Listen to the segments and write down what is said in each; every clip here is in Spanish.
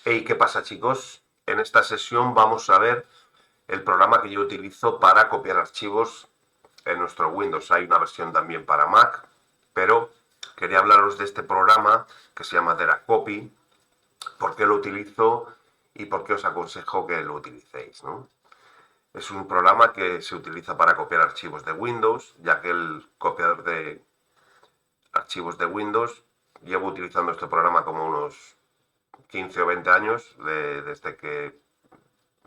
Hey, ¿qué pasa, chicos? En esta sesión vamos a ver el programa que yo utilizo para copiar archivos en nuestro Windows. Hay una versión también para Mac, pero quería hablaros de este programa que se llama Teracopy, por qué lo utilizo y por qué os aconsejo que lo utilicéis, ¿no? Es un programa que se utiliza para copiar archivos de Windows, ya que el copiador de archivos de Windows llevo utilizando este programa como unos 15 o 20 años, desde que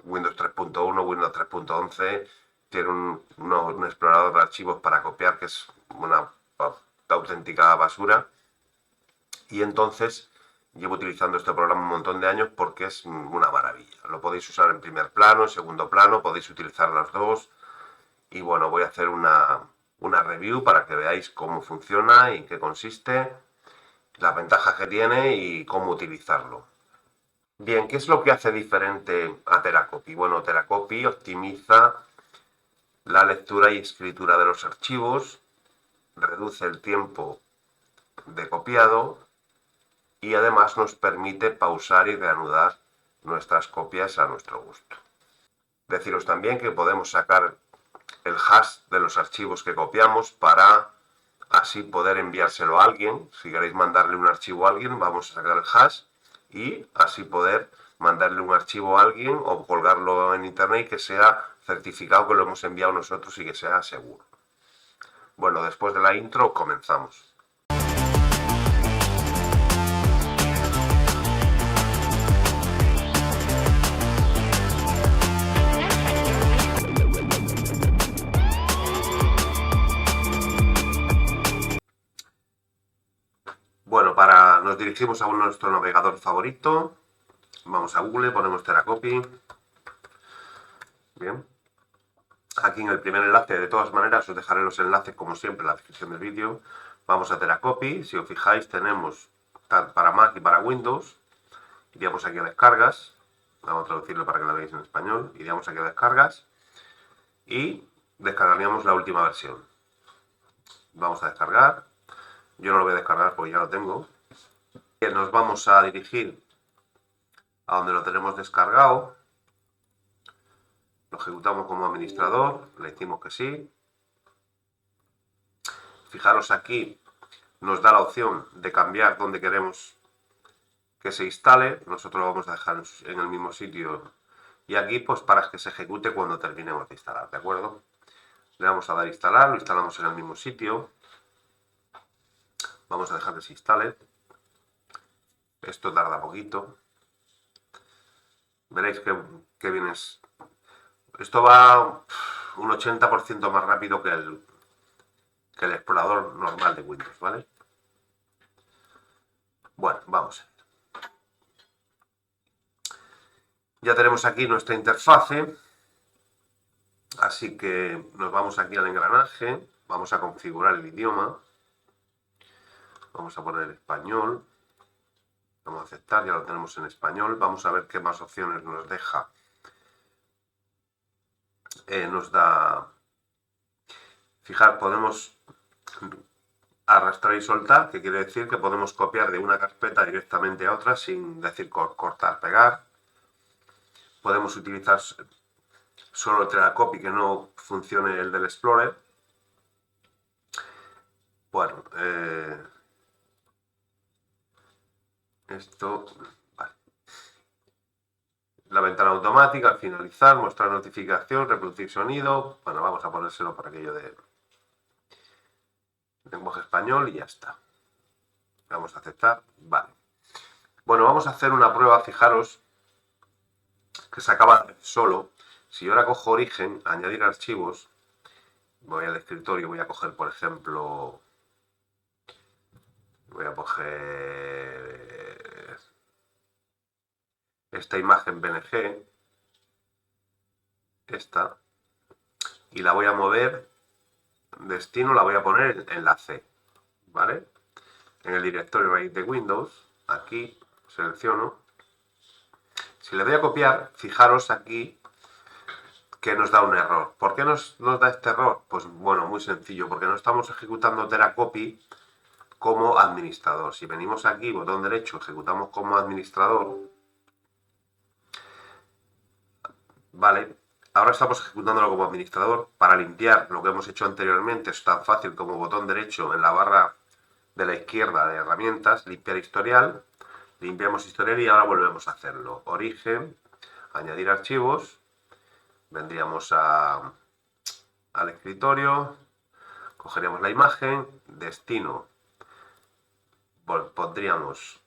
Windows 3.1, Windows 3.11 tiene un explorador de archivos para copiar que es una auténtica basura. Y entonces llevo utilizando este programa un montón de años porque es una maravilla. Lo podéis usar en primer plano, en segundo plano, podéis utilizar las dos. Y bueno, voy a hacer una review para que veáis cómo funciona y en qué consiste, las ventajas que tiene y cómo utilizarlo. Bien, ¿qué es lo que hace diferente a Teracopy? Bueno, Teracopy optimiza la lectura y escritura de los archivos, reduce el tiempo de copiado y además nos permite pausar y reanudar nuestras copias a nuestro gusto. Deciros también que podemos sacar el hash de los archivos que copiamos para así poder enviárselo a alguien. Si queréis mandarle un archivo a alguien, vamos a sacar el hash y así poder mandarle un archivo a alguien o colgarlo en internet y que sea certificado que lo hemos enviado nosotros y que sea seguro. Bueno, después de la intro comenzamos. Bueno, nos dirigimos a nuestro navegador favorito. Vamos a Google, ponemos Teracopy. Bien. Aquí en el primer enlace, de todas maneras, os dejaré los enlaces como siempre en la descripción del vídeo. Vamos a Teracopy. Si os fijáis, tenemos para Mac y para Windows. Iríamos aquí a descargas. Vamos a traducirlo para que lo veáis en español. Iríamos aquí a descargas y descargaríamos la última versión. Vamos a descargar. Yo no lo voy a descargar porque ya lo tengo. Bien, nos vamos a dirigir a donde lo tenemos descargado. Lo ejecutamos como administrador. Le decimos que sí. Fijaros aquí, nos da la opción de cambiar donde queremos que se instale. Nosotros lo vamos a dejar en el mismo sitio. Y aquí, pues para que se ejecute cuando terminemos de instalar, ¿de acuerdo? Le vamos a dar a instalar, lo instalamos en el mismo sitio. Vamos a dejar que se instale. Esto tarda poquito. Veréis que bien es. Esto va un 80% más rápido que el explorador normal de Windows, ¿vale? Bueno, vamos a ver. Ya tenemos aquí nuestra interfase. Así que nos vamos aquí al engranaje. Vamos a configurar el idioma. Vamos a poner español. Vamos a aceptar, ya lo tenemos en español. Vamos a ver qué más opciones nos deja. Nos da... Fijar, podemos arrastrar y soltar, que quiere decir que podemos copiar de una carpeta directamente a otra sin decir cortar, pegar. Podemos utilizar solo el Teracopy, que no funcione el del Explorer. Bueno, esto... Vale. La ventana automática, al finalizar, mostrar notificación, reproducir sonido. Bueno, vamos a ponérselo por aquello de lenguaje español y ya está. Vamos a aceptar. Vale. Bueno, vamos a hacer una prueba. Fijaros que se acaba solo. Si yo ahora cojo origen, añadir archivos, voy al escritorio, voy a coger, por ejemplo, voy a coger esta imagen PNG, esta, y la voy a mover, destino la voy a poner en la C, ¿vale? En el directorio raíz de Windows, aquí selecciono. Si le doy a copiar, fijaros aquí que nos da un error. ¿Por qué nos da este error? Pues bueno, muy sencillo, porque no estamos ejecutando Teracopy como administrador. Si venimos aquí, botón derecho, ejecutamos como administrador, Vale, ahora estamos ejecutándolo como administrador. Para limpiar lo que hemos hecho anteriormente es tan fácil como botón derecho en la barra de la izquierda de herramientas, limpiar historial, limpiamos historial y ahora volvemos a hacerlo. Origen, añadir archivos, vendríamos al escritorio, cogeríamos la imagen, destino, pondríamos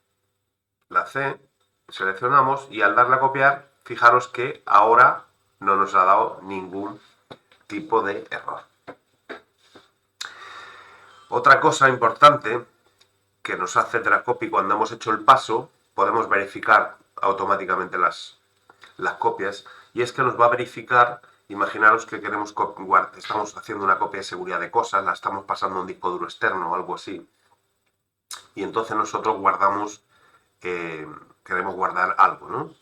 la C, seleccionamos y al darle a copiar, fijaros que ahora no nos ha dado ningún tipo de error. Otra cosa importante que nos hace Dragcopy cuando hemos hecho el paso, podemos verificar automáticamente las copias, y es que nos va a verificar. Imaginaros que estamos haciendo una copia de seguridad de cosas, la estamos pasando a un disco duro externo o algo así, y entonces nosotros queremos guardar algo, ¿no?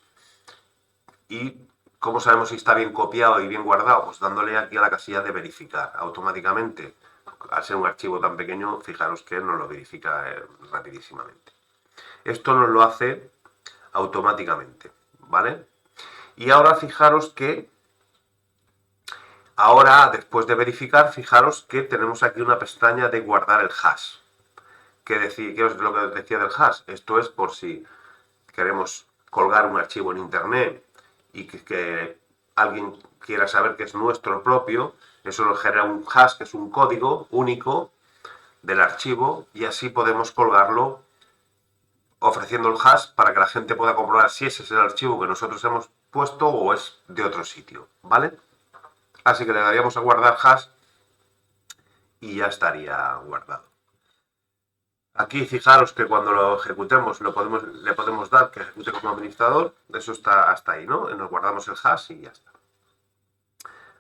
¿Y cómo sabemos si está bien copiado y bien guardado? Pues dándole aquí a la casilla de verificar. Automáticamente, al ser un archivo tan pequeño, fijaros que nos lo verifica rapidísimamente. Esto nos lo hace automáticamente, ¿vale? Y ahora fijaros que, después de verificar, fijaros que tenemos aquí una pestaña de guardar el hash. ¿Qué es lo que os decía del hash? Esto es por si queremos colgar un archivo en internet y que alguien quiera saber que es nuestro propio, eso nos genera un hash, que es un código único del archivo, y así podemos colgarlo ofreciendo el hash para que la gente pueda comprobar si ese es el archivo que nosotros hemos puesto o es de otro sitio, ¿vale? Así que le daríamos a guardar hash y ya estaría guardado. Aquí fijaros que cuando lo ejecutemos le podemos dar que ejecute como administrador. Eso está hasta ahí, ¿no? Nos guardamos el hash y ya está.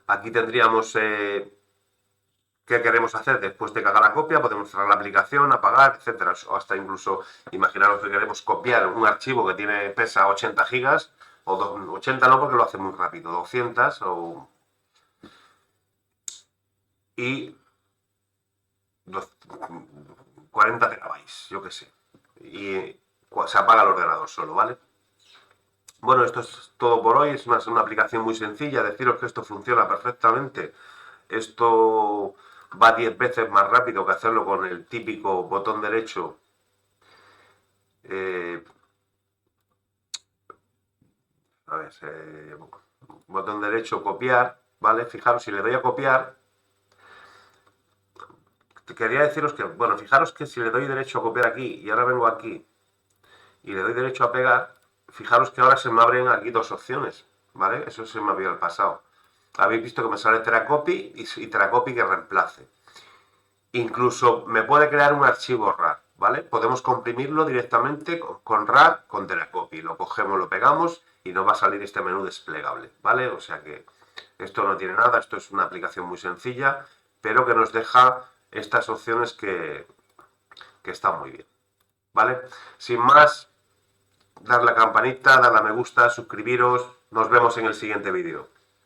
Aquí tendríamos qué queremos hacer después de que haga la copia. Podemos cerrar la aplicación, apagar, etcétera. O hasta incluso, imaginaros que queremos copiar un archivo que pesa 80 gigas, o 80 no, porque lo hace muy rápido, 200 y 40 terabytes, yo qué sé. Y se apaga el ordenador solo, ¿vale? Bueno, esto es todo por hoy. Es una aplicación muy sencilla. Deciros que esto funciona perfectamente. Esto va 10 veces más rápido que hacerlo con el típico botón derecho. Botón derecho, copiar, ¿vale? Fijaros, si le doy a copiar, quería deciros que, bueno, fijaros que si le doy derecho a copiar aquí y ahora vengo aquí y le doy derecho a pegar, fijaros que ahora se me abren aquí dos opciones, ¿vale? Eso se me había el pasado. Habéis visto que me sale Teracopy y Teracopy que reemplace. Incluso me puede crear un archivo RAR, ¿vale? Podemos comprimirlo directamente con RAR, con Teracopy. Lo cogemos, lo pegamos y nos va a salir este menú desplegable, ¿vale? O sea que esto no tiene nada, esto es una aplicación muy sencilla, pero que nos deja estas opciones que están muy bien, ¿vale? Sin más, dar la campanita, darle a me gusta, suscribiros, nos vemos en el siguiente vídeo.